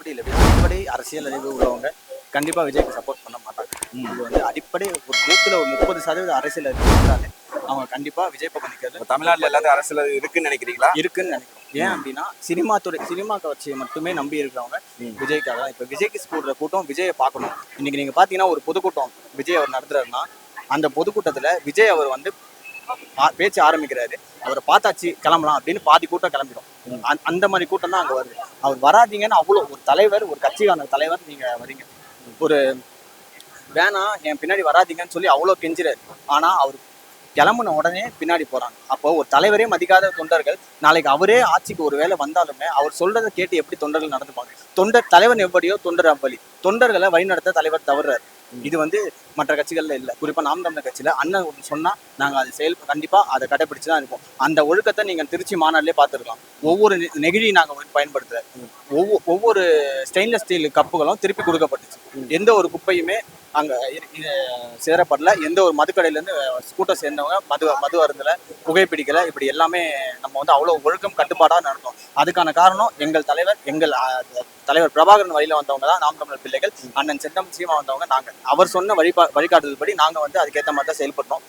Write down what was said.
அப்படி இல்லை. அடிப்படை அரசியல் அறிவு உள்ளவங்க கண்டிப்பா விஜய்க்கு சப்போர்ட் பண்ண மாட்டாங்க. இது வந்து அடிப்படை ஒரு நூத்துல ஒரு 30% அரசியல் அறிவு இருந்தாலே அவங்க கண்டிப்பா விஜய் பக்கம் நிற்கிறது. தமிழ்நாட்டுல எல்லாத்தையும் அரசியல் இருக்குன்னு நினைக்கிறீங்களா? இருக்குன்னு நினைக்கிறோம். ஏன் அப்படின்னா சினிமா கட்சியை மட்டுமே நம்பி இருக்கிறவங்க விஜய்க்காக தான். இப்போ விஜய்க்கு கூடுற கூட்டம் விஜயை பார்க்கணும். இன்னைக்கு நீங்க பாத்தீங்கன்னா ஒரு பொதுக்கூட்டம் விஜய் அவர் நடத்துறாருன்னா அந்த பொதுக்கூட்டத்துல விஜய் அவர் வந்து பேச்சு ஆரம்பிக்கிறாரு, அவரை பார்த்தாச்சு கிளம்பலாம் அப்படின்னு பாதி கூட்டம் கிளம்பிடும். அந்த மாதிரி கூட்டம் தான் அங்க வருது. அவர் வராதிங்கன்னு அவ்வளோ ஒரு தலைவர், ஒரு கட்சிக்கான தலைவர் நீங்க வரீங்க, ஒரு வேணாம் என் பின்னாடி வராதிங்கன்னு சொல்லி அவ்வளோ கெஞ்சுறாரு. ஆனா அவர் கிளம்புன உடனே பின்னாடி போறாங்க. அப்போ ஒரு தலைவரே மதிக்காத தொண்டர்கள் நாளைக்கு அவரே ஆட்சிக்கு ஒரு வேளை வந்தாலுமே அவர் சொல்றதை கேட்டு எப்படி தொண்டர்கள் நடந்துப்பாங்க? தலைவன் எப்படியோ தொண்டர் அவ்வளி. தொண்டர்களை வழிநடத்த தலைவர் தவறுறாரு. இது வந்து மற்ற கட்சிகள்ல இல்லை. குறிப்பா நாம் தமிழர் கட்சியில அண்ணன் ஒன்று சொன்னா நாங்க அது கண்டிப்பா அதை கடைபிடிச்சுதான் இருப்போம். அந்த ஒழுக்கத்தை நீங்க திருச்சி மாநாட்டிலே பார்த்துருக்கலாம். ஒவ்வொரு நெகிழி நாங்க பயன்படுத்துற ஒவ்வொரு ஸ்டெயின்லெஸ் ஸ்டீல் கப்புகளும் திருப்பி கொடுக்கப்பட்டுச்சு. எந்த ஒரு குப்பையுமே அங்க சேரப்படல. எந்த ஒரு மதுக்கடையில இருந்து கூட்டம் சேர்ந்தவங்க மது அருந்தல, புகைப்பிடிக்கல. இப்படி எல்லாமே நம்ம வந்து அவ்வளவு ஒழுக்கம் கட்டுப்பாடா நடந்தோம். அதுக்கான காரணம் எங்கள் தலைவர் பிரபாகரன் வழியில வந்தவங்க தான் நாம் தமிழர் பிள்ளைகள். அண்ணன் செந்தம் சீமா வந்தவங்க நாங்க. அவர் சொன்ன வழிகாட்டுதல் படி நாங்க வந்து அதுக்கேற்ற மாதிரி தான் செயல்படுறோம்.